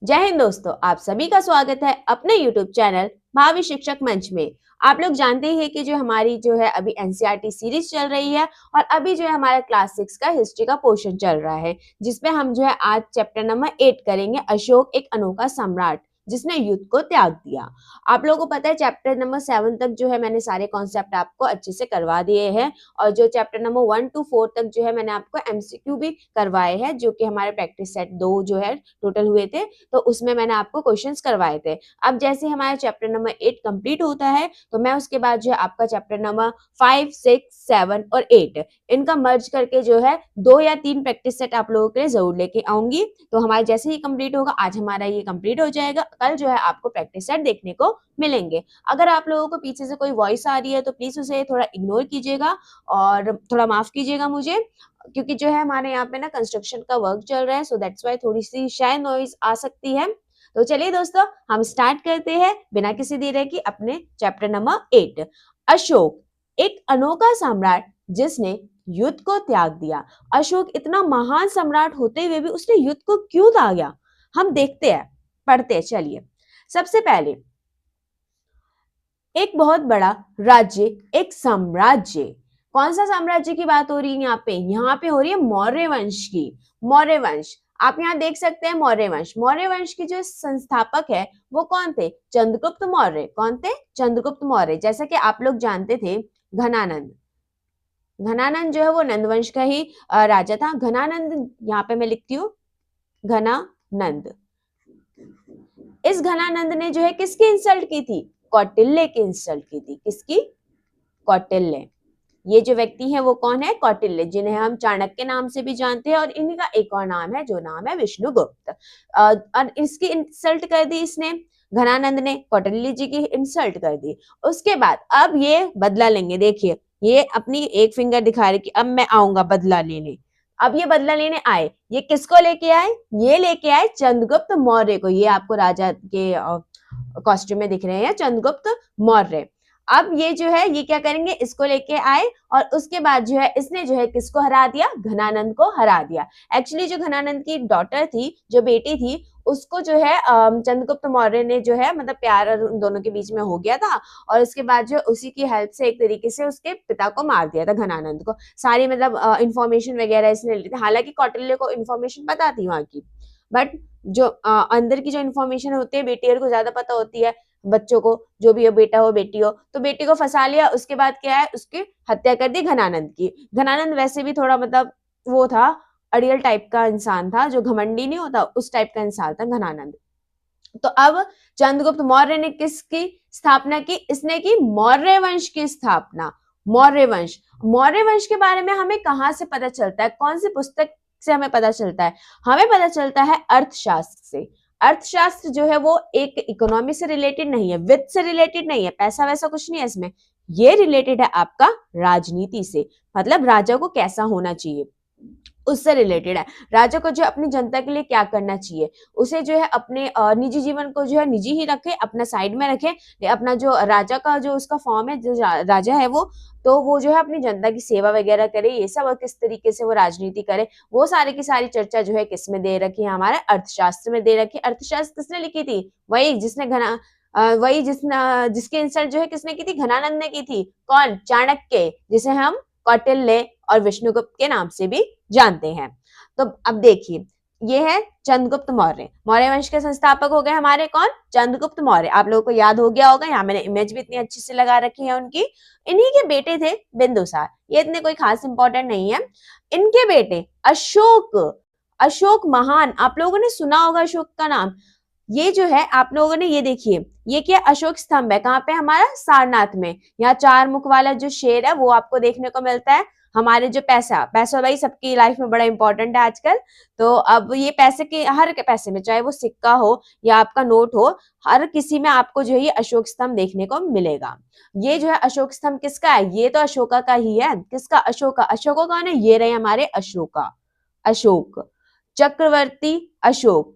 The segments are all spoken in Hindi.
जय हिंद दोस्तों, आप सभी का स्वागत है अपने YouTube चैनल भावी शिक्षक मंच में। आप लोग जानते ही हैं कि जो हमारी जो है अभी एनसीईआरटी सीरीज चल रही है और अभी जो है हमारा क्लास 6 का हिस्ट्री का पोर्शन चल रहा है, जिसमें हम जो है आज चैप्टर नंबर 8 करेंगे, अशोक एक अनोखा सम्राट जिसने युद्ध को त्याग दिया। आप लोगों को पता है चैप्टर नंबर 7 तक जो है मैंने सारे कॉन्सेप्ट आपको अच्छे से करवा दिए हैं और जो चैप्टर नंबर 1 to 4 तक जो है मैंने आपको एमसीक्यू भी करवाए हैं, जो कि हमारे प्रैक्टिस सेट 2 जो है टोटल हुए थे, तो उसमें मैंने आपको क्वेश्चंस करवाए थे। अब जैसे हमारा चैप्टर नंबर 8 कंप्लीट होता है तो मैं उसके बाद जो है आपका चैप्टर नंबर 5, 6, 7 और 8 इनका मर्ज करके जो है 2 या 3 प्रैक्टिस सेट आप लोगों के लिए जरूर लेके आऊंगी। तो हमारा जैसे ही कंप्लीट होगा, आज हमारा ये कंप्लीट हो जाएगा, कल जो है आपको प्रैक्टिस सेट देखने को मिलेंगे। अगर आप लोगों को पीछे से कोई वॉइस आ रही है तो प्लीज उसे थोड़ा इग्नोर कीजिएगा और थोड़ा माफ कीजिएगा मुझे, क्योंकि जो है हमारे यहाँ पे ना कंस्ट्रक्शन का वर्क चल रहा है, सो दैट्स वाई थोड़ी सी शायद नॉइज आ सकती है। तो चलिए दोस्तों, हम स्टार्ट करते हैं बिना किसी देरी के अपने चैप्टर नंबर 8, अशोक एक अनोखा सम्राट जिसने युद्ध को त्याग दिया। अशोक इतना महान सम्राट होते हुए भी उसने युद्ध को क्यों त्यागा, हम देखते हैं, पढ़ते हैं। चलिए, सबसे पहले एक बहुत बड़ा राज्य, एक साम्राज्य। कौन सा साम्राज्य की बात हो रही है यहाँ पे हो रही है मौर्य वंश की। मौर्य वंश आप यहाँ देख सकते हैं। मौर्य वंश, मौर्य वंश के जो संस्थापक है वो कौन थे? चंद्रगुप्त मौर्य। कौन थे? चंद्रगुप्त मौर्य। जैसा कि आप लोग जानते थे, घनानंद, घनानंद जो है वो नंद वंश का ही राजा था। घनानंद, यहाँ पे मैं लिखती हूँ घनानंद। इस घनानंद ने जो है किसकी इंसल्ट की थी? कौटिल्य की इंसल्ट की थी। किसकी? कौटिल्य। ये जो व्यक्ति है वो कौन है? कौटिल्य, जिन्हें हम चाणक्य नाम से भी जानते हैं और इन्हीं का एक और नाम है जो नाम है विष्णुगुप्त। और इसकी इंसल्ट कर दी इसने, घनानंद ने कौटिल्य जी की इंसल्ट कर दी। उसके बाद अब ये बदला लेंगे। देखिए, ये अपनी एक फिंगर दिखा रहे कि अब मैं आऊंगा बदला लेने। अब ये बदला लेने आए, ये किसको लेके आए? ये लेके आए चंद्रगुप्त मौर्य को। ये आपको राजा के कॉस्ट्यूम में दिख रहे हैं, चंद्रगुप्त मौर्य। अब ये जो है ये क्या करेंगे, इसको लेके आए और उसके बाद जो है इसने जो है किसको हरा दिया? घनानंद को हरा दिया। एक्चुअली जो घनानंद की डॉटर थी, जो बेटी थी, उसको जो है चंद्रगुप्त मौर्य ने जो है मतलब प्यार उन दोनों के बीच में हो गया था और उसके बाद जो उसी की हेल्प से एक तरीके से उसके पिता को मार दिया था, घनानंद को। सारी मतलब इंफॉर्मेशन वगैरह इसने ली थी। हालांकि कौटिल्य को इंफॉर्मेशन पता थी वहां की, बट जो अंदर की जो इन्फॉर्मेशन होती है बेटी को ज्यादा पता होती है। बच्चों को, जो भी हो, बेटा हो बेटी हो, तो बेटी को फंसा लिया। उसके बाद क्या है, उसकी हत्या कर दी घनानंद की। घनानंद वैसे भी थोड़ा मतलब वो था, अड़ियल टाइप का इंसान था, जो घमंडी नहीं होता उस टाइप का इंसान था घनानंद। तो अब चंद्रगुप्त मौर्य ने किसकी स्थापना की? इसने की मौर्य वंश की स्थापना। मौर्य वंश, मौर्य वंश के बारे में हमें कहां से पता चलता है? कौन सी पुस्तक से हमें पता चलता है? हमें पता चलता है अर्थशास्त्र से। अर्थशास्त्र जो है वो एक इकोनॉमी से रिलेटेड नहीं है, वित्त से रिलेटेड नहीं है, पैसा वैसा कुछ नहीं है इसमें। ये रिलेटेड है आपका राजनीति से, मतलब राजा को कैसा होना चाहिए उससे रिलेटेड है। राजा को जो अपनी जनता के लिए क्या करना चाहिए, उसे जो है अपने निजी जीवन को जो है निजी ही रखे, अपना साइड में रखे। अपना जो राजा का जो उसका फॉर्म है, जो राजा है वो, तो वो जो है अपनी जनता की सेवा वगैरह करे, ये सब, और किस तरीके से वो राजनीति करे, वो सारी की सारी चर्चा जो है किस में दे रखी है? हमारे अर्थशास्त्र में दे रखी है। अर्थशास्त्र किसने लिखी थी? वही जिसने जिसकी इंसल्ट जो है किसने की थी? घनानंद ने की थी। कौन? चाणक्य, जिसे हम कौटिल्य और विष्णुगुप्त के नाम से भी जानते हैं। तो अब देखिए, ये है चंद्रगुप्त मौर्य। मौर्य वंश के संस्थापक हो गए हमारे कौन? चंद्रगुप्त मौर्य। आप लोगों को याद हो गया होगा, यहाँ मैंने इमेज भी इतनी अच्छी से लगा रखी है उनकी। इन्हीं के बेटे थे बिंदुसार। ये इतने कोई खास इंपॉर्टेंट नहीं है। इनके बेटे अशोक, अशोक महान, आप लोगों ने सुना होगा अशोक का नाम। ये जो है आप लोगों ने, ये देखिए, ये क्या? अशोक स्तंभ है। कहाँ पे? हमारा सारनाथ में। यहाँ 4 मुख वाला जो शेर है वो आपको देखने को मिलता है। हमारे जो पैसा, पैसा भाई सबकी लाइफ में बड़ा इंपॉर्टेंट है आजकल। तो अब ये पैसे के, हर के पैसे में, चाहे वो सिक्का हो या आपका नोट हो, हर किसी में आपको जो है ये अशोक स्तंभ देखने को मिलेगा। ये जो है अशोक स्तंभ किसका है? ये तो अशोका का ही है। किसका? अशोका। अशोका कौन है? ये रहे हमारे अशोका, अशोक चक्रवर्ती अशोक।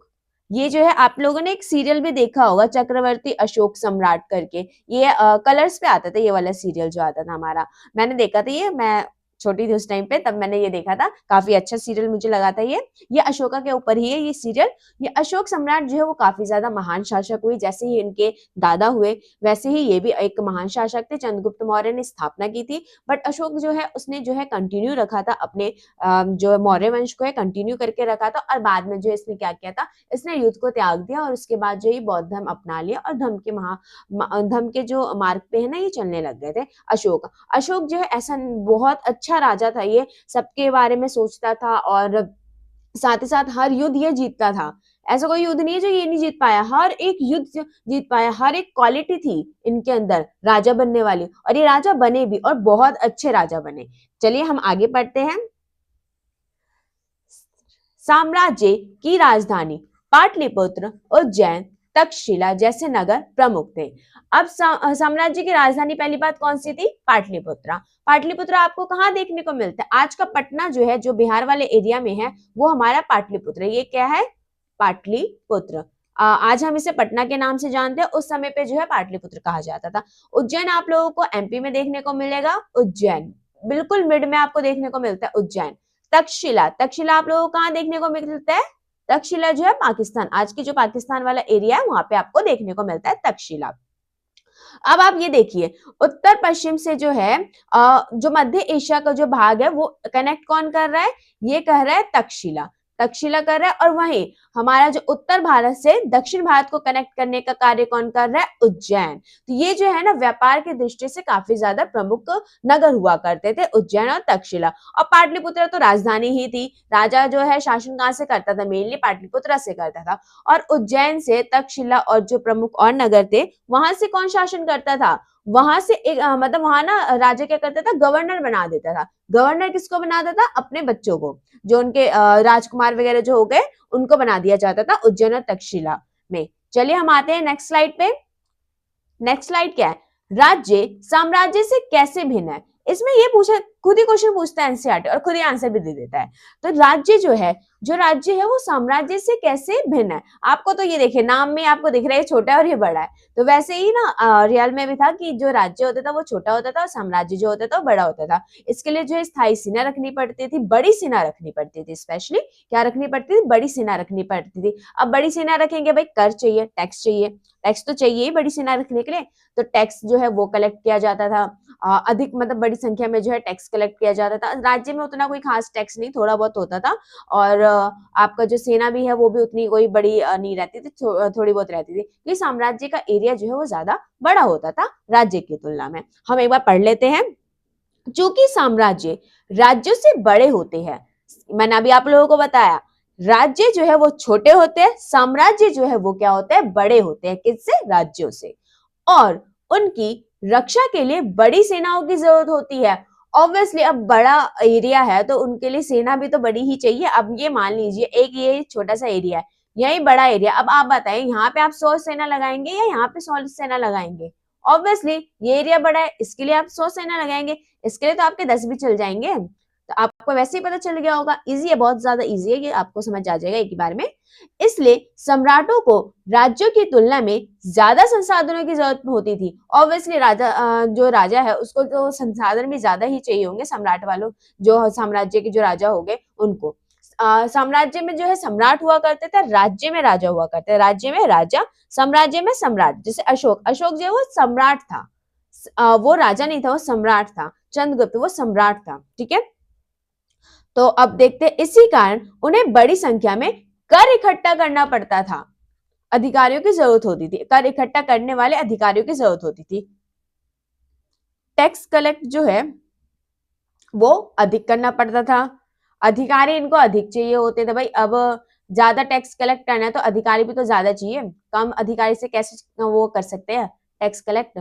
ये जो है आप लोगों ने एक सीरियल भी देखा होगा, चक्रवर्ती अशोक सम्राट करके। ये कलर्स पे आता था, ये वाला सीरियल जो आता था हमारा, मैंने देखा था ये। मैं छोटी थी उस टाइम पे, तब मैंने ये देखा था, काफी अच्छा सीरियल मुझे लगा था ये अशोका के ऊपर ही है ये सीरियल। ये अशोक सम्राट जो है वो काफी ज्यादा महान शासक हुए, जैसे ही इनके दादा हुए वैसे ही ये भी एक महान शासक थे। चंद्रगुप्त मौर्य ने स्थापना की थी, बट अशोक जो है उसने जो है कंटिन्यू रखा था अपने जो मौर्य वंश को है कंटिन्यू करके रखा था, और बाद में जो इसने क्या किया था, इसने युद्ध को त्याग दिया और उसके बाद जो ये बौद्ध धर्म अपना लिया और धर्म के जो मार्ग पे है ना ये चलने लग गए थे। अशोक अशोक जो है ऐसा बहुत अच्छा राजा था, ये सबके बारे में सोचता था और साथ ही साथ हर युद्ध ये जीतता था। ऐसा कोई युद्ध नहीं है जो ये नहीं जीत पाया, हर एक युद्ध जीत पाया, हर एक क्वालिटी थी इनके अंदर राजा बनने वाली, और ये राजा बने भी और बहुत अच्छे राजा बने। चलिए हम आगे बढ़ते हैं। साम्राज्य की राजधानी पाटलिपुत्र, उज्जैन, तक्षशिला जैसे नगर प्रमुख थे। अब साम्राज्य की राजधानी पहली बात कौन सी थी? पाटलिपुत्र। पाटलिपुत्र आपको कहाँ देखने को मिलता है? आज का पटना जो है, जो बिहार वाले एरिया में है, वो हमारा पाटलिपुत्र। ये क्या है? पाटलिपुत्र। आज हम इसे पटना के नाम से जानते हैं, उस समय पे जो है पाटलिपुत्र कहा जाता था। उज्जैन आप लोगों को एमपी में देखने को मिलेगा, उज्जैन बिल्कुल मिड में आपको देखने को मिलता है उज्जैन। तक्षशिला, तक्षशिला आप लोगों को कहाँ देखने को मिलता है? तक्षशिला जो है पाकिस्तान, आज की जो पाकिस्तान वाला एरिया है वहां पे आपको देखने को मिलता है तक्षशिला। अब आप ये देखिए, उत्तर पश्चिम से जो है जो मध्य एशिया का जो भाग है वो कनेक्ट कौन कर रहा है? ये कह रहा है तक्षशिला, तक्षशिला कर रहा है। और वहीं हमारा जो उत्तर भारत से दक्षिण भारत को कनेक्ट करने का कार्य कौन कर रहा है? उज्जैन। तो ये जो है ना व्यापार की दृष्टि से काफी ज्यादा प्रमुख नगर हुआ करते थे, उज्जैन और तक्षशिला। और पाटलिपुत्र तो राजधानी ही थी, राजा जो है शासन कहाँ से करता था? मेनली पाटलिपुत्र से करता था। और उज्जैन से तक्षशिला और जो प्रमुख और नगर थे वहां से कौन शासन करता था? वहां से एक मतलब वहां ना राजा क्या करता था? गवर्नर बना देता था। गवर्नर किसको बनाता था? अपने बच्चों को, जो उनके राजकुमार वगैरह जो हो गए उनको बना दिया जाता था उज्जैन और तक्षशिला में। चलिए हम आते हैं नेक्स्ट स्लाइड पे। नेक्स्ट स्लाइड क्या है? राज्य साम्राज्य से कैसे भिन्न है? इसमें ये पूछा, खुद ही क्वेश्चन पूछता है एनसीईआरटी और खुद ही आंसर भी दे देता है। तो राज्य जो है, जो राज्य है वो साम्राज्य से कैसे भिन्न है? आपको तो ये देखिए नाम में आपको दिख रहा है छोटा है और ये बड़ा है, तो वैसे ही ना रियल में भी था कि जो राज्य होता था वो छोटा होता था और साम्राज्य जो होता था वो बड़ा होता था। इसके लिए जो है स्थायी सेना रखनी पड़ती थी, बड़ी सेना रखनी पड़ती थी, स्पेशली क्या रखनी पड़ती थी? बड़ी सेना रखनी पड़ती थी। अब बड़ी सेना रखेंगे भाई, कर चाहिए, टैक्स चाहिए, टैक्स तो चाहिए ही बड़ी सेना रखने के लिए, तो टैक्स जो है वो कलेक्ट किया जाता था। अधिक मतलब बड़ी संख्या में जो है टैक्स कलेक्ट किया जाता था। राज्य में उतना कोई खास टैक्स नहीं, थोड़ा बहुत होता था, और आपका जो सेना भी है वो भी उतनी कोई बड़ी नहीं रहती थी, थोड़ी बहुत रहती थी। ये साम्राज्य का एरिया जो है वो ज्यादा बड़ा होता था राज्य की तुलना में। हम एक बार पढ़ लेते हैं। चूंकि साम्राज्य राज्यों से बड़े होते हैं, मैंने अभी आप लोगों को बताया, राज्य जो है वो छोटे होते हैं, साम्राज्य जो है वो क्या होते हैं? बड़े होते हैं। किससे? राज्यों से। और उनकी रक्षा के लिए बड़ी सेनाओं की जरूरत होती है। ऑब्वियसली अब बड़ा एरिया है तो उनके लिए सेना भी तो बड़ी ही चाहिए। अब ये मान लीजिए एक ये छोटा सा एरिया है, यही बड़ा एरिया, अब आप बताएं यहाँ पे आप 100 सेना लगाएंगे या यहाँ पे 100 सेना लगाएंगे? ऑब्वियसली ये एरिया बड़ा है, इसके लिए आप 100 सेना लगाएंगे, इसके लिए तो आपके 10 भी चल जाएंगे। तो आपको वैसे ही पता चल गया होगा, इजी है, बहुत ज्यादा इजी है, ये आपको समझ आ जाएगा एक ही बार में। इसलिए सम्राटों को राज्यों की तुलना में ज्यादा संसाधनों की जरूरत होती थी। ऑब्वियसली राजा जो राजा है उसको तो संसाधन भी ज्यादा ही चाहिए होंगे, सम्राट वालों जो साम्राज्य के जो राजा हो गए उनको। साम्राज्य में जो है सम्राट हुआ करते थे, राज्य में राजा हुआ करते थे, राज्य में राजा, साम्राज्य में सम्राट। जैसे अशोक, अशोक जो है वो सम्राट था, वो राजा नहीं था, वो सम्राट था। चंद्रगुप्त वो सम्राट था, ठीक है। तो अब देखते हैं, इसी कारण उन्हें बड़ी संख्या में कर इकट्ठा करना पड़ता था, अधिकारियों की जरूरत होती थी, कर इकट्ठा करने वाले अधिकारियों की जरूरत होती थी। टैक्स कलेक्ट जो है वो अधिक करना पड़ता था, अधिकारी इनको अधिक चाहिए होते थे भाई। अब ज्यादा टैक्स कलेक्ट करना है तो अधिकारी भी तो ज्यादा चाहिए, कम अधिकारी से कैसे वो कर सकते हैं टैक्स कलेक्ट?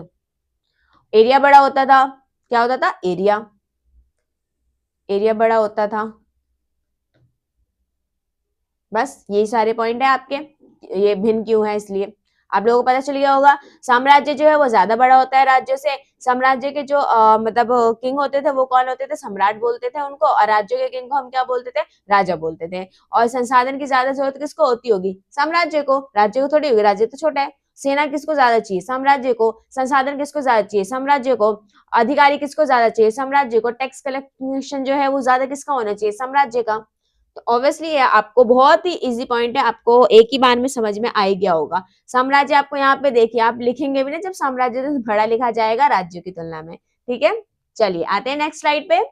एरिया बड़ा होता था, क्या होता था? एरिया, एरिया बड़ा होता था। बस यही सारे पॉइंट है आपके, ये भिन्न क्यों है इसलिए आप लोगों को पता चल गया होगा। साम्राज्य जो है वो ज्यादा बड़ा होता है राज्यों से। साम्राज्य के जो मतलब किंग होते थे वो कौन होते थे? सम्राट बोलते थे उनको, और राज्यों के किंग को हम क्या बोलते थे? राजा बोलते थे। और संसाधन की ज्यादा जरूरत किसको होती होगी? साम्राज्य को, राज्य को थोड़ी होगी, राज्य तो छोटा है। सेना किसको ज्यादा चाहिए, साम्राज्य को, संसाधन किसको ज्यादा चाहिए, साम्राज्य को, अधिकारी किसको ज्यादा चाहिए, साम्राज्य को, टैक्स कलेक्शन जो है वो ज्यादा किसका होना चाहिए, साम्राज्य का। तो ऑब्वियसली ये आपको बहुत ही इजी पॉइंट है, आपको एक ही बार में समझ में आ ही गया होगा। साम्राज्य आपको यहाँ पे देखिए, आप लिखेंगे भी ना जब साम्राज्य तो बड़ा लिखा जाएगा राज्यों की तुलना में, ठीक है। चलिए आते हैं नेक्स्ट स्लाइड पे।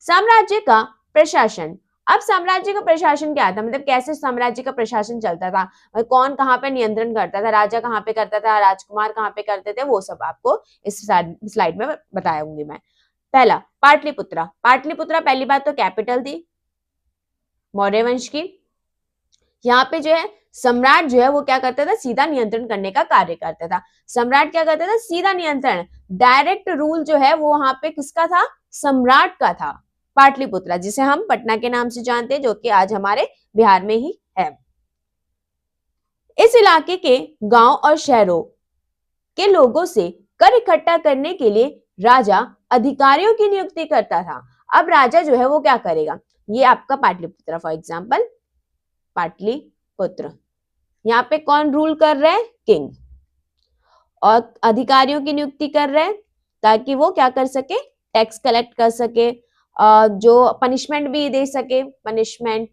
साम्राज्य का प्रशासन। अब साम्राज्य का प्रशासन क्या था, मतलब कैसे साम्राज्य का प्रशासन चलता था, कौन कहाँ पे नियंत्रण करता था, राजा कहाँ पे करता था, राजकुमार कहाँ पे करते थे, वो सब आपको इस स्लाइड में बताऊंगी मैं। पहला पाटलिपुत्रा। पाटलिपुत्रा पहली बात तो कैपिटल थी मौर्य वंश की। यहाँ पे जो है सम्राट जो है वो क्या करता था, सीधा नियंत्रण करने का कार्य करता था। सम्राट क्या करता था, सीधा नियंत्रण, डायरेक्ट रूल जो है वो वहां पे किसका था, सम्राट का था। पाटलिपुत्रा जिसे हम पटना के नाम से जानते हैं, जो कि आज हमारे बिहार में ही है। इस इलाके के गांव और शहरों के लोगों से कर इकट्ठा करने के लिए राजा अधिकारियों की नियुक्ति करता था। अब राजा जो है वो क्या करेगा, ये आपका पाटलिपुत्र फॉर एग्जाम्पल, पाटलिपुत्र, यहाँ पे कौन रूल कर रहा है, किंग, और अधिकारियों की नियुक्ति कर रहे हैं ताकि वो क्या कर सके, टैक्स कलेक्ट कर सके, जो पनिशमेंट भी दे सके, पनिशमेंट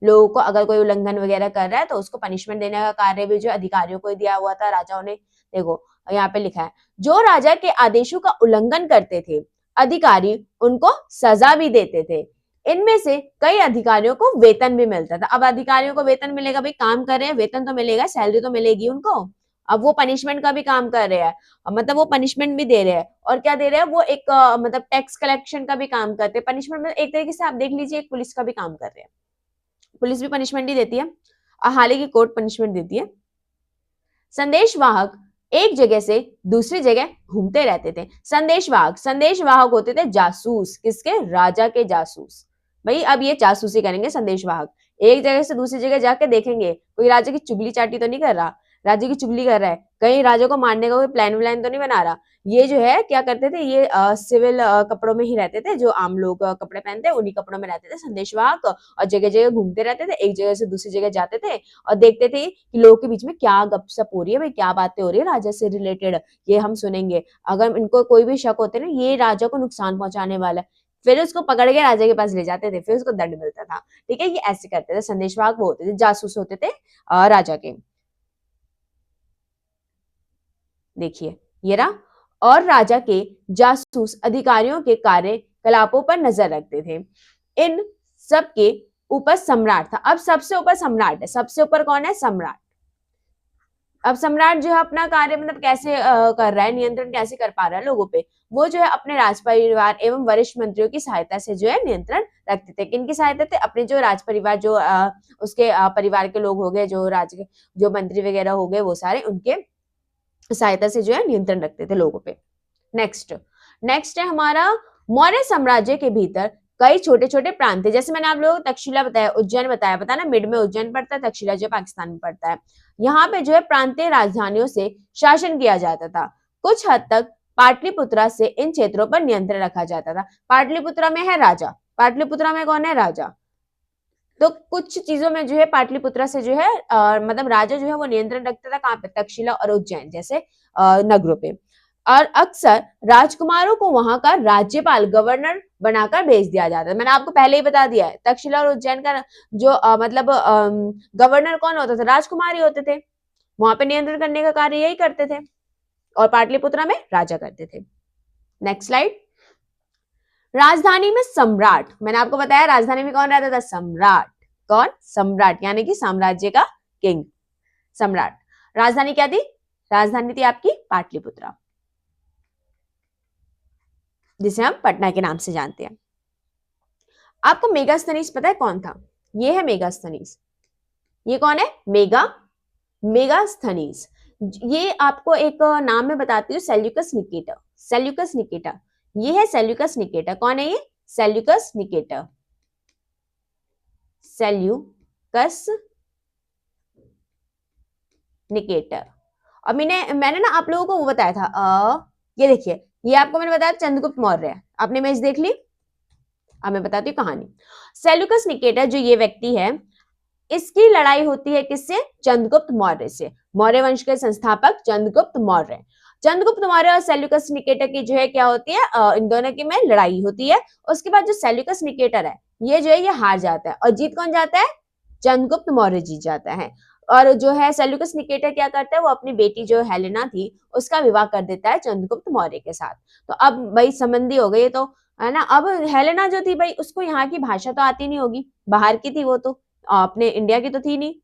लोगों को अगर कोई उल्लंघन वगैरह कर रहा है तो उसको पनिशमेंट देने का कार्य भी जो अधिकारियों को ही दिया हुआ था राजाओं ने। देखो यहाँ पे लिखा है, जो राजा के आदेशों का उल्लंघन करते थे अधिकारी उनको सजा भी देते थे। इनमें से कई अधिकारियों को वेतन भी मिलता था। अब अधिकारियों को वेतन मिलेगा, भाई काम कर रहे हैं, वेतन तो मिलेगा, सैलरी तो मिलेगी उनको। अब वो पनिशमेंट का भी काम कर रहे हैं, मतलब वो पनिशमेंट भी दे रहे हैं, और क्या दे रहे हैं वो, एक मतलब टैक्स कलेक्शन का भी काम करते हैं। पनिशमेंट में एक तरीके से आप देख लीजिए एक पुलिस का भी काम कर रहे हैं, पुलिस भी पनिशमेंट ही देती है, हालांकि कोर्ट पनिशमेंट देती है। संदेशवाहक एक जगह से दूसरी जगह घूमते रहते थे। संदेशवाहक, संदेशवाहक होते थे जासूस, किसके, राजा के जासूस। भाई अब ये जासूसी करेंगे संदेशवाहक, एक जगह से दूसरी जगह जाके देखेंगे कोई राजा की चुगली चाटी तो नहीं कर रहा, राजा की चुगली कर रहा है, कहीं राजा को मारने का कोई प्लान व्लान तो नहीं बना रहा। ये जो है क्या करते थे, ये सिविल कपड़ों में ही रहते थे, जो आम लोग कपड़े पहनते हैं उन्हीं कपड़ों में रहते थे संदेशवाहक, और जगह जगह घूमते रहते थे, एक जगह से दूसरी जगह जाते थे और देखते थे कि लोगों के बीच में क्या गपशप हो रही है, भाई क्या बातें हो रही है राजा से रिलेटेड, ये हम सुनेंगे। अगर इनको कोई भी शक होते ना ये राजा को नुकसान पहुंचाने वाला है, फिर उसको पकड़ के राजा के पास ले जाते थे, फिर उसको दंड मिलता था। ठीक है, ये ऐसे करते थे। संदेशवाहक वो होते थे, जासूस होते थे राजा के। देखिए ये रहा, और राजा के जासूस अधिकारियों के कार्यकलापों पर नजर रखते थे। इन सब के ऊपर सम्राट था। अब सबसे ऊपर सम्राट है, सबसे ऊपर कौन है, सम्राट। अब सम्राट जो है अपना कार्य मतलब कैसे कर रहा है, नियंत्रण कैसे कर पा रहा है लोगों पे, वो जो है अपने राज परिवार एवं वरिष्ठ मंत्रियों की सहायता से जो है नियंत्रण रखते थे। किनकी सहायता थे, अपने जो राज परिवार, जो उसके परिवार के लोग हो गए, जो राज जो मंत्री वगैरह हो गए, वो सारे उनके सहायता से जो है नियंत्रण रखते थे लोगों पे। नेक्स्ट नेक्स्ट है हमारा, मौर्य साम्राज्य के भीतर कई छोटे छोटे प्रांत थे। जैसे मैंने आप लोगों को तक्षशिला बताया, उज्जैन बताया, पता ना मिड में उज्जैन पड़ता है, तक्षशिला जो पाकिस्तान में पड़ता है। यहाँ पे जो है प्रांतीय राजधानियों से शासन किया जाता था। कुछ हद तक पाटलिपुत्रा से इन क्षेत्रों पर नियंत्रण रखा जाता था। पाटलिपुत्रा में है राजा, पाटलिपुत्रा में कौन है, राजा। तो कुछ चीजों में जो है पाटलिपुत्रा से जो है मतलब राजा जो है वो नियंत्रण रखता था, कहाँ पे, तक्षशिला और उज्जैन जैसे नगरों पे। और अक्सर राजकुमारों को वहां का राज्यपाल, गवर्नर बनाकर भेज दिया जाता है। मैंने आपको पहले ही बता दिया है, तक्षशिला और उज्जैन का जो मतलब गवर्नर कौन होता था, राजकुमार ही होते थे, वहां पे नियंत्रण करने का कार्य यही करते थे, और पाटलिपुत्रा में राजा करते थे। Next slide. राजधानी में सम्राट, मैंने आपको बताया राजधानी में कौन रहता था, सम्राट। कौन, सम्राट, यानी कि साम्राज्य का किंग, सम्राट। राजधानी क्या थी, राजधानी थी आपकी पाटलिपुत्रा, जिसे हम पटना के नाम से जानते हैं। आपको मेगास्थनीज पता है कौन था, ये है मेगास्थनीज। ये कौन है, मेगास्थनीज। ये आपको एक नाम में बताती हूँ, सेल्यूकस निकेटर, सेल्यूकस निकेटर, ये है सेल्यूकस निकेटर। कौन है ये, सेल्यूकस निकेटर, सेल्यूकस निकेटर। और मैंने ना आप लोगों को वो बताया था, ये देखिए, ये आपको मैंने बताया चंद्रगुप्त मौर्य, आपने इमेज देख ली। अब मैं बताती हूँ कहानी। सेल्यूकस निकेटर जो ये व्यक्ति है, इसकी लड़ाई होती है किससे? चंद्रगुप्त मौर्य से। मौर्य वंश के संस्थापक चंद्रगुप्त मौर्य। चंद्रगुप्त मौर्य और सेल्यूकस निकेटर की जो है क्या होती है, इन दोनों की में लड़ाई होती है। उसके बाद जो सेल्यूकस निकेटर है ये जो है ये हार जाता है और जीत कौन जाता है? चंद्रगुप्त मौर्य जीत जाता है। और जो है सेल्यूकस निकेटर क्या करता है, वो अपनी बेटी जो हेलेना थी उसका विवाह कर देता है चंद्रगुप्त मौर्य के साथ। तो अब भाई संबंधी हो गई तो, है ना। अब हेलेना जो थी भाई उसको यहाँ की भाषा तो आती नहीं होगी, बाहर की थी वो तो, अपने इंडिया की तो थी नहीं।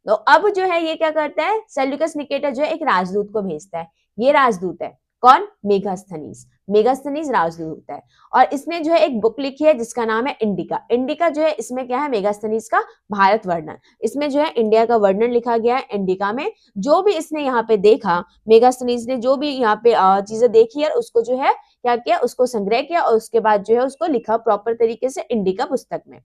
तो अब जो है ये क्या करता है, सेल्यूकस निकेटर जो है एक राजदूत को भेजता है। ये राजदूत है कौन? मेगास्थनीज। मेगास्थनीज राजदूत है और इसने जो है एक बुक लिखी है जिसका नाम है इंडिका। इंडिका जो है इसमें क्या है, मेगास्थनीज का भारत वर्णन। इसमें जो है इंडिया का वर्णन लिखा गया है इंडिका में। जो भी इसने यहाँ पे देखा, मेगास्थनीज ने जो भी यहाँ पे चीजें देखी है उसको जो है क्या किया, उसको संग्रह किया और उसके बाद जो है उसको लिखा प्रॉपर तरीके से इंडिका पुस्तक में।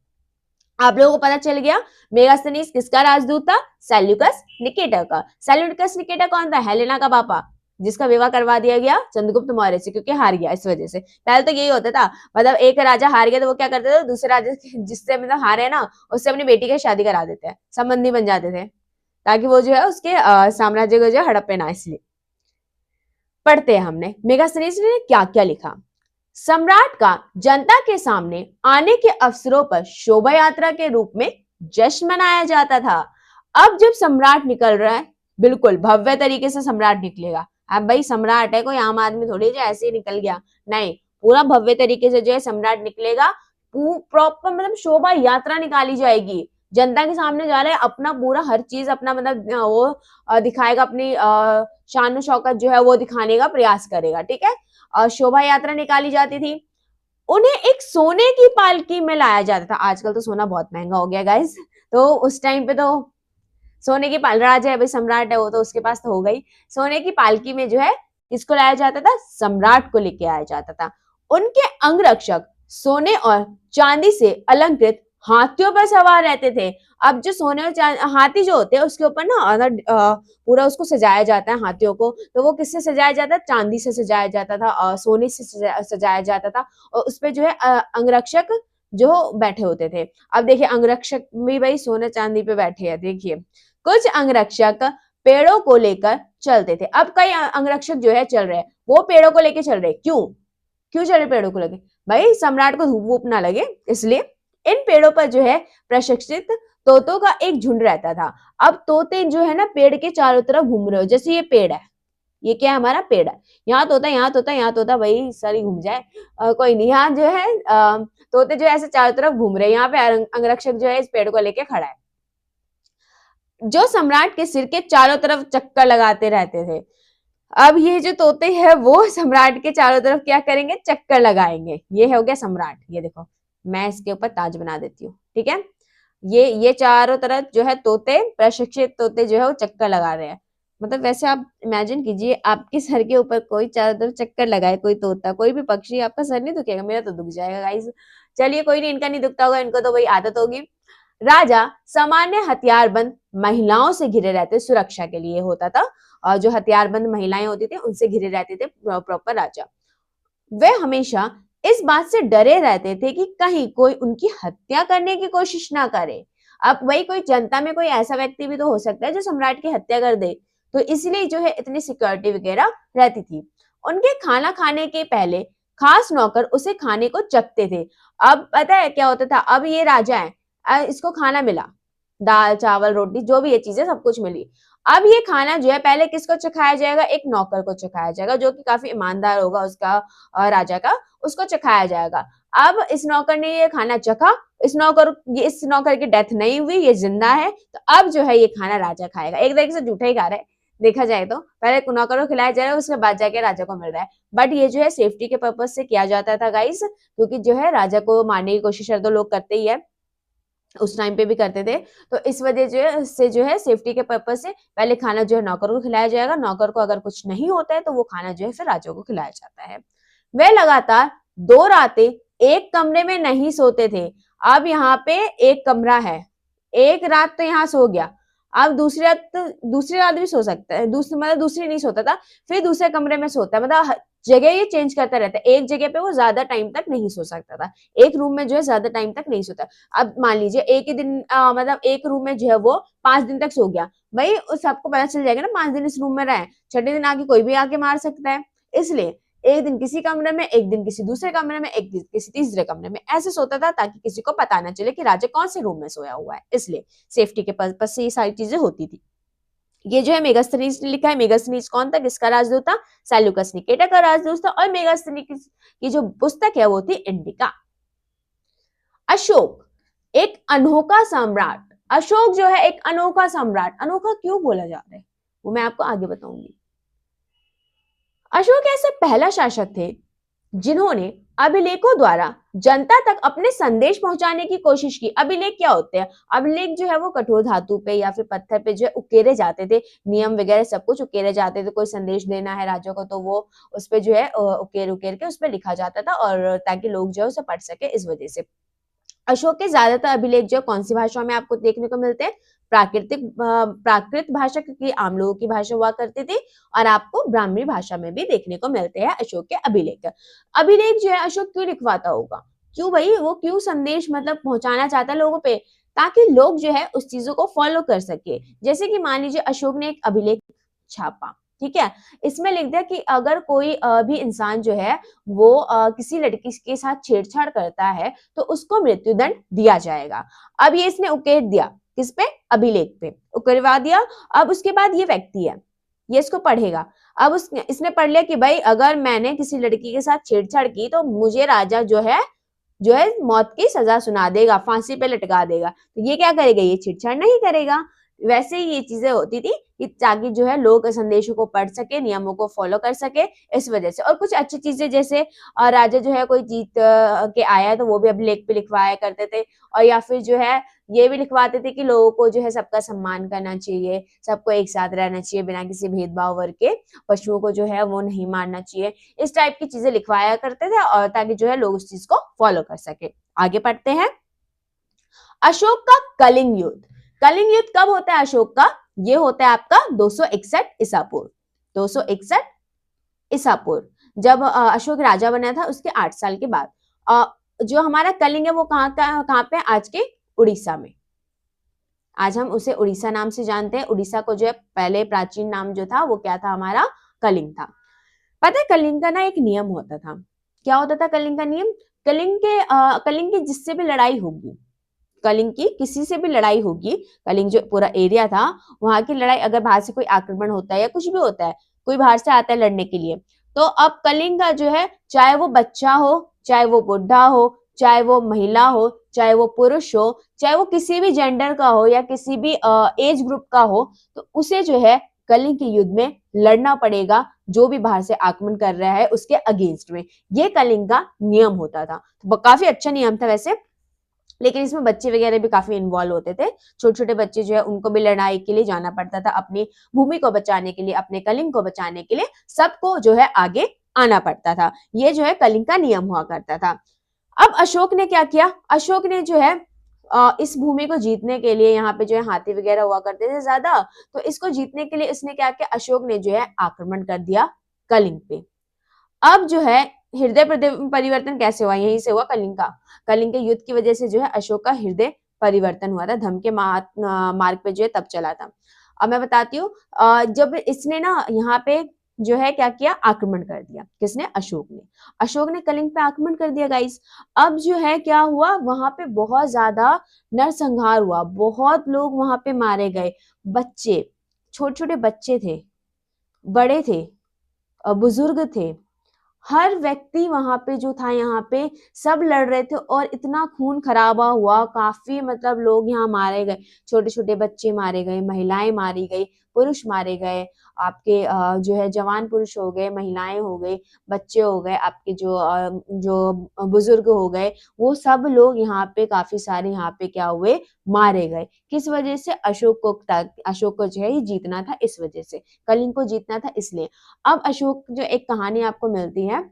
आप लोगों को पता चल गया मेगास्थनीज किसका राजदूत था? सेल्यूकस निकेटर का। सेल्यूकस निकेटर कौन था? हेलेना का पापा, जिसका विवाह करवा दिया गया चंद्रगुप्त मौर्य से, क्योंकि हार गया इस वजह से। पहले तो यही होता था, मतलब एक राजा हार गया तो वो क्या करते थे, दूसरे राजा जिससे मतलब हारे ना उससे अपनी बेटी की शादी करा देते हैं, संबंधी बन जाते थे, ताकि वो जो है उसके साम्राज्य को जो है हड़पे ना। इसलिए पढ़ते हैं हमने मेगास्थनीज ने क्या क्या लिखा। सम्राट का जनता के सामने आने के अवसरों पर शोभा यात्रा के रूप में जश्न मनाया जाता था। अब जब सम्राट निकल रहा है, बिल्कुल भव्य तरीके से सम्राट निकलेगा। अब भाई सम्राट है, कोई आम आदमी थोड़ी जो ऐसे ही निकल गया, नहीं, पूरा भव्य तरीके से जो है सम्राट निकलेगा। प्रॉपर मतलब शोभा यात्रा निकाली जाएगी, जनता के सामने जा रहा है, अपना पूरा हर चीज अपना मतलब वो दिखाएगा, अपनी शान शौकत जो है वो दिखाने का प्रयास करेगा, ठीक है। शोभा यात्रा निकाली जाती थी। उन्हें एक सोने की पालकी में लाया जाता था। आजकल तो सोना बहुत महंगा हो गया गाइस, तो उस टाइम पे तो सोने की राजा है भाई, सम्राट है वो, तो उसके पास तो हो गई। सोने की पालकी में जो है किसको लाया जाता था? सम्राट को लेके आया जाता था। उनके अंगरक्षक सोने और चांदी से अलंकृत हाथियों पर सवार रहते थे। अब जो सोने और हाथी जो होते हैं उसके ऊपर ना पूरा उसको सजाया जाता है हाथियों को, तो वो किससे सजाया जाता है? चांदी से सजाया जाता था, सोने से सजाया जाता था और उसपे जो है अंगरक्षक जो बैठे होते थे। अब देखिए अंगरक्षक भी भाई सोने चांदी पे बैठे हैं। देखिए कुछ अंगरक्षक पेड़ों को लेकर चलते थे। अब कई अंगरक्षक जो है चल रहे हैं, वो पेड़ों को लेकर चल रहे हैं। क्यों क्यों चल रहे पेड़ों को लेके? भाई सम्राट को धूप वूप ना लगे इसलिए। इन पेड़ों पर जो है प्रशिक्षित तोतों का एक झुंड रहता था। अब तोते जो है ना पेड़ के चारों तरफ घूम रहे हो, जैसे ये पेड़ है, ये क्या है? हमारा पेड़ है, यहाँ तोता, यहाँ तोता, यहाँ तोता, भाई सारी घूम जाए, कोई नहीं। यहाँ जो है तोते जो है ऐसे चारों तरफ घूम रहे हैं। यहाँ पे अंगरक्षक जो है इस पेड़ को लेके खड़ा है, जो सम्राट के सिर के चारों तरफ चक्कर लगाते रहते थे। अब ये जो तोते हैं वो सम्राट के चारों तरफ क्या करेंगे? चक्कर लगाएंगे। ये हो गया सम्राट। ये देखो मैं इसके ऊपर ताज बना देती हूँ, ठीक है। ये चारों तरफ जो है तोते, प्रशिक्षित तोते जो है वो चक्कर लगा रहे हैं। मतलब वैसे आप इमेजिन कीजिए आपके सर के ऊपर कोई चारों तरफ चक्कर लगाए, कोई तोता, कोई भी पक्षी, आपका सर नहीं दुखेगा? मेरा तो दुख जाएगा गाइस। चलिए कोई नहीं, इनका नहीं दुखता होगा, इनको तो वही आदत होगी। राजा सामान्य हथियारबंद महिलाओं से घिरे रहते, सुरक्षा के लिए होता था, और जो हथियारबंद महिलाएं होती थी उनसे घिरे रहते थे प्रॉपर राजा। वे हमेशा इस बात से डरे रहते थे कि कहीं कोई उनकी हत्या करने की कोशिश ना करे। अब वही कोई जनता में कोई ऐसा व्यक्ति भी तो हो सकता है जो सम्राट की हत्या कर दे, तो इसलिए जो है इतनी सिक्योरिटी वगैरह रहती थी। उनके खाना खाने के पहले खास नौकर उसे खाने को चखते थे। अब पता है क्या होता था, अब ये राजा है, इसको खाना मिला, दाल चावल रोटी जो भी ये चीजें सब कुछ मिली। अब ये खाना जो है पहले किसको चखाया जाएगा? एक नौकर को चखाया जाएगा, जो कि काफी ईमानदार होगा उसका, राजा का, उसको चखाया जाएगा। अब इस नौकर ने ये खाना चखा, इस नौकर की डेथ नहीं हुई, ये जिंदा है, तो अब जो है ये खाना राजा खाएगा। एक तरीके से झूठा ही खा रहा है देखा जाए तो, पहले नौकर को खिलाया जा रहा है, उसके बाद जाके राजा को मिल रहा है। बट ये जो है सेफ्टी के पर्पज से किया जाता था गाइस, क्योंकि जो है राजा को मारने की कोशिश तो लोग करते ही है, उस टाइम पे भी करते थे। तो इस वजह जो है सेफ्टी के पर्पज से पहले खाना जो है नौकर को खिलाया जाएगा। नौकर को अगर कुछ नहीं होता है तो वो खाना जो है फिर राजा को खिलाया जाता है। वे लगातार 2 रातें एक कमरे में नहीं सोते थे। अब यहाँ पे एक कमरा है, एक रात तो यहाँ सो गया, अब दूसरी रात भी सो सकता है, मतलब दूसरी नहीं सोता था, फिर दूसरे कमरे में सोता है, मतलब जगह ये चेंज करता रहता है, एक जगह पे वो ज्यादा टाइम तक नहीं सो सकता था, एक रूम में जो है ज्यादा टाइम तक नहीं सोता। अब मान लीजिए एक ही दिन मतलब एक रूम में जो है वो 5 दिन तक सो गया, भाई उस सबको पता चल जाएगा ना 5 दिन इस रूम में रहे, छठे दिन आके कोई भी आके मार सकता है। इसलिए एक दिन किसी कमरे में, एक दिन किसी दूसरे कमरे में, एक दिन किसी तीसरे कमरे में, ऐसे सोता था ताकि किसी को पता ना चले कि राजा कौन से रूम में सोया हुआ है। इसलिए सेफ्टी के पर्पज से ये सारी चीजें होती थी। ये जो है मेगास्थनीज ने लिखा है। मेगास्थनीज कौन था, किसका राजदूत था? सेल्यूकस निकेटर का राजदूत था। और मेगास्थनीज की जो पुस्तक है वो थी इंडिका। अशोक एक अनोखा सम्राट। अशोक जो है एक अनोखा सम्राट। अनोखा क्यों बोला जा रहा है वो मैं आपको आगे बताऊंगी। अशोक ऐसे पहला शासक थे जिन्होंने अभिलेखों द्वारा जनता तक अपने संदेश पहुंचाने की कोशिश की। अभिलेख क्या होते हैं? अभिलेख जो है वो कठोर धातु पे या फिर पत्थर पे जो है उकेरे जाते थे, नियम वगैरह सब कुछ उकेरे जाते थे। कोई संदेश देना है राजा को तो वो उस पे जो है उकेर उकेर के उस पे लिखा जाता था, और ताकि लोग जो है उसे पढ़ सके। इस वजह से अशोक के ज्यादातर अभिलेख जो कौन सी भाषा में आपको देखने को मिलते हैं? प्राकृत भाषा, क्योंकि आम लोगों की भाषा हुआ करती थी, और आपको ब्राह्मणी भाषा में भी देखने को मिलते हैं अशोक के अभिलेख। अभिलेख जो है अशोक क्यों लिखवाता होगा? क्यों भाई, वो क्यों संदेश मतलब पहुंचाना चाहता है लोगों पे? ताकि लोग जो है उस चीजों को फॉलो कर सके। जैसे कि मान लीजिए अशोक ने एक अभिलेख छापा, ठीक है, इसमें लिख दिया कि अगर कोई भी इंसान जो है वो किसी लड़की के साथ छेड़छाड़ करता है तो उसको मृत्युदंड दिया जाएगा। अब ये इसने उकेर दिया, किस पे? अभिलेख पे उकरवा दिया। अब उसके बाद ये व्यक्ति है, ये इसको पढ़ेगा। अब इसने पढ़ लिया कि भाई अगर मैंने किसी लड़की के साथ छेड़छाड़ की तो मुझे राजा जो है मौत की सजा सुना देगा, फांसी पे लटका देगा। तो ये क्या करेगा? ये छेड़छाड़ नहीं करेगा। वैसे ही ये चीजें होती थी कि ताकि जो है लोग संदेशों को पढ़ सके, नियमों को फॉलो कर सके, इस वजह से। और कुछ अच्छी चीजें जैसे राजा जो है कोई जीत के आया है तो वो भी अभिलेख पे लिखवाया करते थे। और या फिर जो है ये भी लिखवाते थे कि लोगों को जो है सबका सम्मान करना चाहिए, सबको एक साथ रहना चाहिए बिना किसी भेदभाव वर्ग के, पशुओं को जो है वो नहीं मारना चाहिए। इस टाइप की चीजें लिखवाया करते थे, और ताकि जो है लोग उस चीज को फॉलो कर सके। आगे पढ़ते हैं। अशोक का कलिंग युद्ध। कलिंग युद्ध कब होता है अशोक का? ये होता है आपका 261 ईसा पूर्व। 261 ईसा पूर्व जब अशोक राजा बना था उसके 8 साल के बाद। जो हमारा कलिंग है वो कहाँ पे? आज के उड़ीसा में। आज हम उसे उड़ीसा नाम से जानते हैं। उड़ीसा को जो है पहले प्राचीन नाम जो था वो क्या था? हमारा कलिंग था। पता है कलिंग का ना एक नियम होता था। क्या होता था कलिंग का नियम? कलिंग की जिससे भी लड़ाई होगी, कलिंग की किसी से भी लड़ाई होगी, कलिंग जो पूरा एरिया था वहां की लड़ाई, अगर बाहर से कोई आक्रमण होता है या कुछ भी होता है, कोई बाहर से आता है लड़ने के लिए, तो अब कलिंग का जो है चाहे वो बच्चा हो, चाहे वो बुढ़ा हो, चाहे वो महिला हो, चाहे वो पुरुष हो, चाहे वो किसी भी जेंडर का हो या किसी भी एज ग्रुप का हो, तो उसे जो है कलिंग के युद्ध में लड़ना पड़ेगा, जो भी बाहर से आक्रमण कर रहा है उसके अगेंस्ट में। ये कलिंग का नियम होता था। तो काफी अच्छा नियम था वैसे, लेकिन इसमें बच्चे वगैरह भी काफी इन्वॉल्व होते थे। छोटे छोटे बच्चे जो है उनको भी लड़ाई के लिए जाना पड़ता था, अपनी भूमि को बचाने के लिए, अपने कलिंग को बचाने के लिए सबको जो है आगे आना पड़ता था। ये जो है कलिंग का नियम हुआ करता था। अब अशोक ने क्या किया? अशोक ने जो है इस भूमि को जीतने के लिए, यहाँ पे जो है हाथी वगैरह हुआ करते थे ज्यादा, तो इसको जीतने के लिए इसने क्या किया? अशोक ने जो है आक्रमण कर दिया कलिंग पे। अब जो है हृदय परिवर्तन कैसे हुआ? यहीं से हुआ कलिंग का। कलिंग के युद्ध की वजह से जो है अशोक का हृदय परिवर्तन हुआ था, धर्म के मार्ग पे जो है तब चला था। अब मैं बताती हूँ, जब इसने ना यहाँ पे जो है क्या किया? आक्रमण कर दिया। किसने? अशोक ने। अशोक ने कलिंग पे आक्रमण कर दिया गाइस। अब जो है क्या हुआ? वहां पे बहुत ज्यादा नरसंहार हुआ, बहुत लोग वहां पे मारे गए। बच्चे, छोटे छोटे बच्चे थे, बड़े थे, बुजुर्ग थे, हर व्यक्ति वहां पे जो था, यहाँ पे सब लड़ रहे थे, और इतना खून खराबा हुआ, काफी मतलब लोग यहाँ मारे गए। छोटे छोटे बच्चे मारे गए, महिलाएं मारी गई, पुरुष मारे गए, आपके जो है जवान पुरुष हो गए, महिलाएं हो गई, बच्चे हो गए, आपके जो बुजुर्ग हो गए, वो सब लोग यहाँ पे काफी सारे यहाँ पे क्या हुए? मारे गए। किस वजह से? अशोक को जो है ये जीतना था, इस वजह से कलिंग को जीतना था इसलिए। अब अशोक जो एक कहानी आपको मिलती है,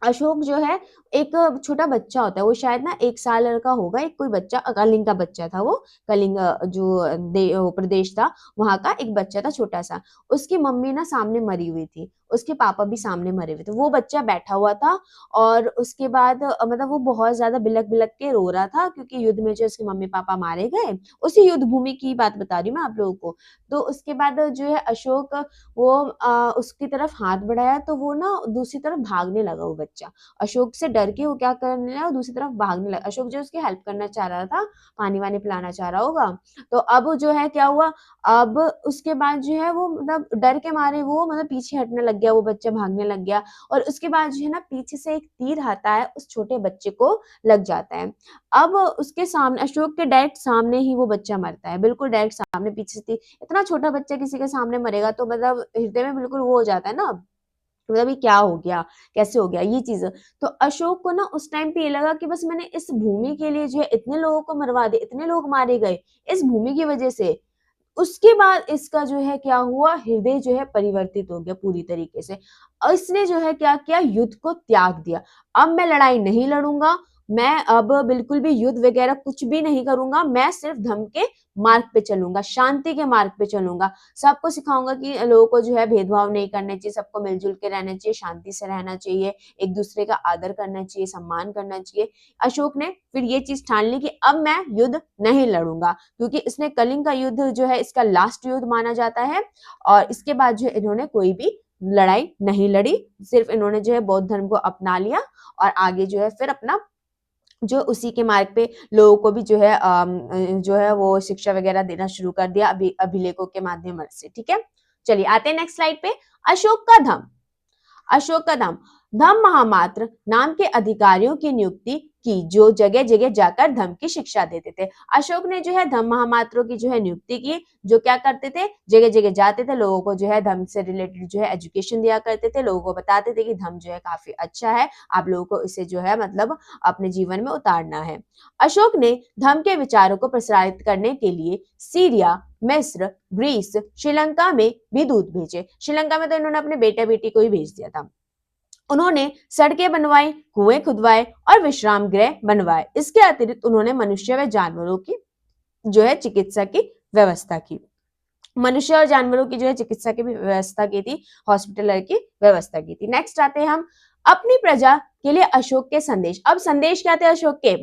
अशोक जो है एक छोटा बच्चा होता है, वो शायद ना 1 साल का होगा, एक कोई बच्चा कलिंग का बच्चा था वो, कलिंग जो वो प्रदेश था, वहाँ का एक बच्चा था छोटा-सा। उसकी मम्मी ना सामने मरी हुई थी, उसके पापा भी सामने मरे हुए थे। वो बच्चा बैठा हुआ था और उसके बाद मतलब वो बहुत ज़्यादा बिलख-बिलख के रो रहा था क्योंकि युद्ध में जो उसके मम्मी-पापा मारे गए, उसी युद्ध भूमि की बात बता रही हूँ मैं आप लोगों को। तो उसके बाद जो है अशोक वो उसकी तरफ हाथ बढ़ाया तो वो ना दूसरी तरफ भागने लगा वो बच्चा। अशोक से डर के वो क्या करने लगा, दूसरी तरफ भागने लगा। अशोक जो उसकी हेल्प करना चाह रहा था, पानी-वानी पिलाना चाह रहा होगा। तो अब जो है क्या हुआ, अब उसके बाद जो है वो मतलब डर के मारे वो मतलब पीछे हटने लग गया, वो बच्चा भागने लग गया और उसके बाद जो है ना पीछे से एक तीर आता है, उस छोटे बच्चे को लग जाता है। अब उसके सामने अशोक के डायरेक्ट सामने ही वो बच्चा मरता है, बिल्कुल डायरेक्ट सामने पीछे से इतना छोटा बच्चा किसी के सामने मरेगा तो मतलब हृदय में बिल्कुल वो हो जाता है ना, मतलब ये क्या हो गया, कैसे हो गया ये चीज़। तो अशोक को ना उस टाइम पे ये लगा कि बस मैंने इस भूमि के लिए जो है इतने लोगों को मरवा दिया, इतने लोग मारे गए इस भूमि की वजह से। उसके बाद इसका जो है क्या हुआ, हृदय जो है परिवर्तित हो गया पूरी तरीके से। इसने जो है क्या किया, युद्ध को त्याग दिया। अब मैं लड़ाई नहीं लड़ूँगा, मैं अब बिल्कुल भी युद्ध वगैरह कुछ भी नहीं करूँगा, मैं सिर्फ धर्म के मार्ग पे चलूँगा, शांति के मार्ग पे चलूँगा। सबको सिखाऊँगा कि लोगों को जो है भेदभाव नहीं करने चाहिए, सबको मिल-जुल के रहना चाहिए, शांति से रहना चाहिए, एक-दूसरे का आदर करना चाहिए, सम्मान करना चाहिए। अशोक ने फिर ये चीज़ ठान ली कि अब मैं युद्ध नहीं लड़ूँगा। क्योंकि इसने कलिंग का युद्ध जो है इसका लास्ट युद्ध माना जाता है और इसके बाद जो है इन्होंने कोई भी लड़ाई नहीं लड़ी, सिर्फ इन्होंने जो है बौद्ध धर्म को अपना लिया और आगे जो है फिर अपना जो उसी के मार्ग पे लोगों को भी जो है वो शिक्षा वगैरह देना शुरू कर दिया अभिलेखों के माध्यम से, ठीक है। चलिए आते हैं नेक्स्ट स्लाइड पे। अशोक का धम्म। अशोक कदम धम्म महामात्र नाम के अधिकारियों की नियुक्ति की जो जगह जगह जाकर धम्म की शिक्षा देते थे। अशोक ने जो है धम्म महामात्रों की जो है नियुक्ति की, जो क्या करते थे, जगह जगह जाते थे, लोगों को जो है धम्म से रिलेटेड जो है एजुकेशन दिया करते थे, लोगों को बताते थे कि धम्म जो है काफी अच्छा है, आप लोगों को इसे जो है मतलब अपने जीवन में उतारना है। अशोक ने धम्म के विचारों को प्रसारित करने के लिए सीरिया, मिस्र, ग्रीस, श्रीलंका में भी दूत भेजे। श्रीलंका में तो इन्होंने अपने बेटे बेटी को ही भेज दिया था। उन्होंने सड़कें बनवाई, कुएं खुदवाए और विश्राम गृह बनवाए। इसके अतिरिक्त उन्होंने मनुष्य व जानवरों की जो है चिकित्सा की व्यवस्था की। मनुष्य और जानवरों की जो है चिकित्सा की भी व्यवस्था की थी, हॉस्पिटल की व्यवस्था की थी। नेक्स्ट आते हैं हम अपनी प्रजा के लिए अशोक के संदेश। अब संदेश क्या थे अशोक के,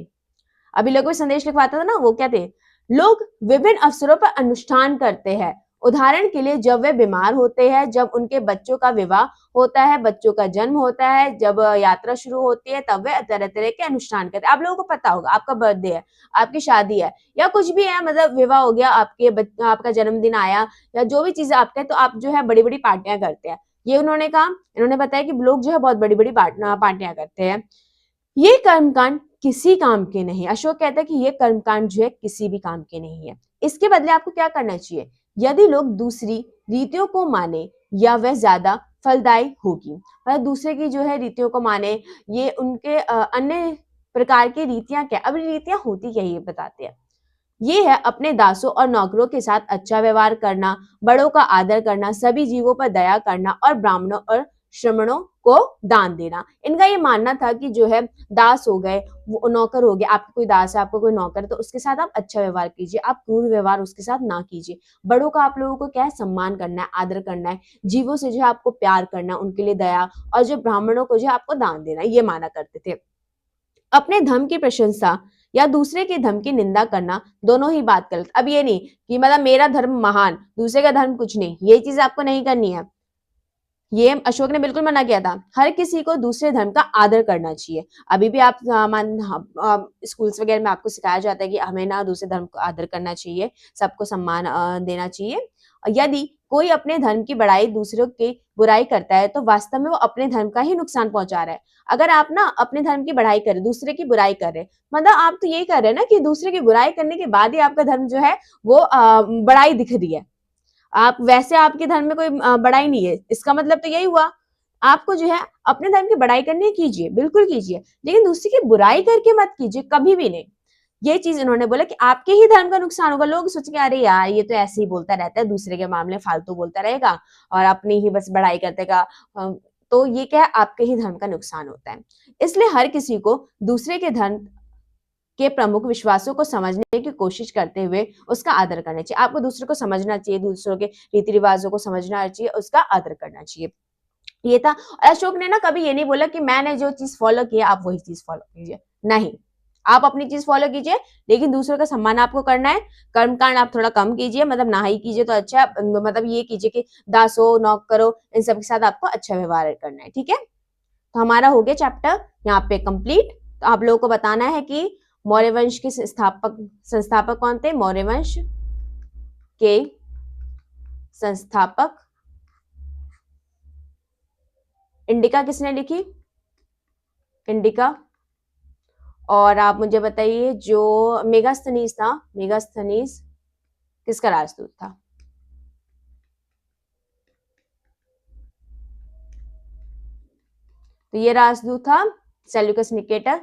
अभी लोग कोई संदेश लिखवाता था ना, वो क्या थे, लोग विभिन्न अवसरों पर अनुष्ठान करते हैं। उदाहरण के लिए जब वे बीमार होते हैं, जब उनके बच्चों का विवाह होता है, बच्चों का जन्म होता है, जब यात्रा शुरू होती है, तब वे तरह तरह के अनुष्ठान करते हैं। आप लोगों को पता होगा, आपका बर्थडे है, आपकी शादी है या कुछ भी है, मतलब विवाह हो गया, आपका जन्मदिन आया या जो भी चीजें आपके हैं, तो आप जो है बड़ी बड़ी पार्टियां करते हैं। ये उन्होंने कहा, इन्होंने बताया कि लोग जो है बहुत बड़ी बड़ी पार्टियां करते हैं। ये कर्मकांड किसी काम के नहीं। अशोक कहता है कि ये कर्मकांड जो है किसी भी काम के नहीं है। इसके बदले आपको क्या करना चाहिए, यदि लोग दूसरी रीतियों को माने या वह ज्यादा फलदायी होगी, मतलब दूसरे की जो है रीतियों को माने, ये उनके अन्य प्रकार की रीतियां क्या, अब रीतियां होती क्या ये बताते हैं। ये है अपने दासों और नौकरों के साथ अच्छा व्यवहार करना, बड़ों का आदर करना, सभी जीवों पर दया करना और ब्राह्मणों और श्रमणों को दान देना। इनका ये मानना था कि जो है दास हो गए, वो नौकर हो गया, आपका कोई दास है, आपका कोई नौकर है, तो उसके साथ आप अच्छा व्यवहार कीजिए, आप क्रूर व्यवहार उसके साथ ना कीजिए। बड़ों का आप लोगों को क्या है, सम्मान करना है, आदर करना है, जीवों से जो है आपको प्यार करना, उनके लिए दया, और जो ब्राह्मणों को जो है आपको दान देना, ये माना करते थे। अपने धर्म की प्रशंसा या दूसरे के धर्म की निंदा करना दोनों ही बात गलत। अब ये नहीं कि मतलब मेरा धर्म महान, दूसरे का धर्म कुछ नहीं, ये चीज आपको नहीं करनी है। ये अशोक ने बिल्कुल मना किया था। हर किसी को दूसरे धर्म का आदर करना चाहिए। अभी भी आप स्कूल्स वगैरह में आपको सिखाया जाता है कि हमें ना दूसरे धर्म को आदर करना चाहिए, सबको सम्मान देना चाहिए। यदि कोई अपने धर्म की बड़ाई दूसरों की बुराई करता है तो वास्तव में वो अपने धर्म का ही नुकसान पहुंचा रहा है। अगर आप ना अपने धर्म की बढ़ाई कर रहे, दूसरे की बुराई कर रहे, मतलब आप तो यही कर रहे हैं ना कि दूसरे की बुराई करने के बाद ही आपका धर्म जो है वो बड़ाई दिख रही है। आप वैसे आपके धर्म में कोई बड़ाई नहीं है, इसका मतलब तो यही हुआ। आपको जो है अपने धर्म की बड़ाई करनी है, कीजिए, बिल्कुल कीजिए, लेकिन दूसरे की बुराई करके मत कीजिए, कभी भी नहीं। ये चीज इन्होंने बोला कि आपके ही धर्म का नुकसान होगा। लोग सोचेंगे अरे यार ये तो ऐसे ही बोलता रहता है, दूसरे के मामले फालतू बोलता रहेगा और अपनी ही बस बड़ाई करते का। तो ये क्या है, आपके ही धर्म का नुकसान होता है। इसलिए हर किसी को दूसरे के धर्म के प्रमुख विश्वासों को समझने की कोशिश करते हुए उसका आदर करना चाहिए। आपको दूसरों को समझना चाहिए, दूसरों के रीति रिवाजों को समझना चाहिए, उसका आदर करना चाहिए। ये था। और अशोक ने ना कभी ये नहीं बोला कि मैंने जो चीज फॉलो किया आप वही चीज फॉलो कीजिए, नहीं, आप अपनी चीज फॉलो कीजिए, लेकिन दूसरों का सम्मान आपको करना है। कर्मकांड आप थोड़ा कम कीजिए, मतलब ना ही कीजिए तो अच्छा है, मतलब ये कीजिए कि दासो नौकरो इन सब के साथ आपको अच्छा व्यवहार करना है, ठीक है। तो हमारा हो गया चैप्टर यहाँ पे कंप्लीट। तो आप लोगों को बताना है कि मौर्य वंश के संस्थापक कौन थे। मौर्य वंश के संस्थापक, इंडिका किसने लिखी, इंडिका। और आप मुझे बताइए जो मेगास्थनीज था, मेगास्थनीज किसका राजदूत था। तो ये राजदूत था सेल्यूकस निकेटर।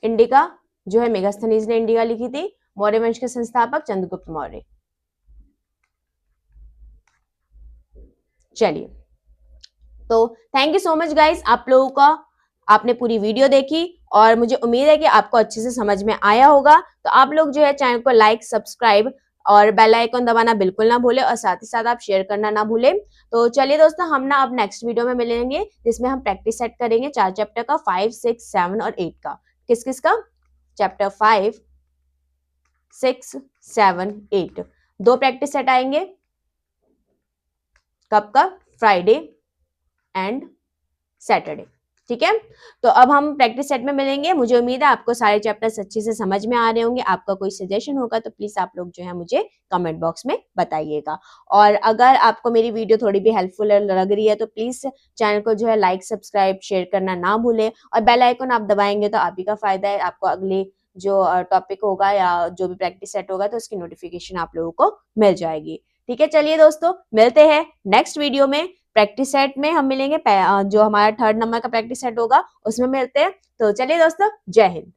इंडिका जो है मेगास्थनीज ने इंडिका लिखी थी। मौर्य वंश के संस्थापक चंद्रगुप्त मौर्य। चलिए, तो thank you so much guys, आप लोगों का, आपने पूरी वीडियो देखी और मुझे उम्मीद है कि आपको अच्छे से समझ में आया होगा। तो आप लोग जो है चैनल को लाइक, सब्सक्राइब और बेल आइकन दबाना बिल्कुल ना भूले, और साथ ही साथ आप शेयर करना ना भूले। तो चलिए दोस्तों, हम ना अब नेक्स्ट वीडियो में मिलेंगे जिसमें हम प्रैक्टिस सेट करेंगे 4 चैप्टर का, 5, 6, 7 और 8 का। किस किस का, चैप्टर 5, 6, 7, 8, 2 प्रैक्टिस सेट आएंगे। कब का, फ्राइडे एंड सैटरडे, ठीक है। तो अब हम प्रैक्टिस सेट में मिलेंगे। मुझे उम्मीद है आपको सारे चैप्टर्स अच्छे से समझ में आ रहे होंगे। आपका कोई सजेशन होगा तो प्लीज आप लोग जो है मुझे कमेंट बॉक्स में बताइएगा। और अगर आपको मेरी वीडियो थोड़ी भी हेल्पफुल लग रही है तो प्लीज चैनल को जो है लाइक, सब्सक्राइब, शेयर करना ना भूलें, और बेल आइकन आप दबाएंगे तो आप ही का फायदा है। आपको अगले जो टॉपिक होगा या जो भी प्रैक्टिस सेट होगा तो उसकी नोटिफिकेशन आप लोगों को मिल जाएगी, ठीक है। चलिए दोस्तों, मिलते हैं नेक्स्ट वीडियो में। प्रैक्टिस सेट में हम मिलेंगे, जो हमारा 3rd नंबर का प्रैक्टिस सेट होगा उसमें मिलते हैं। तो चलिए दोस्तों, जय हिंद।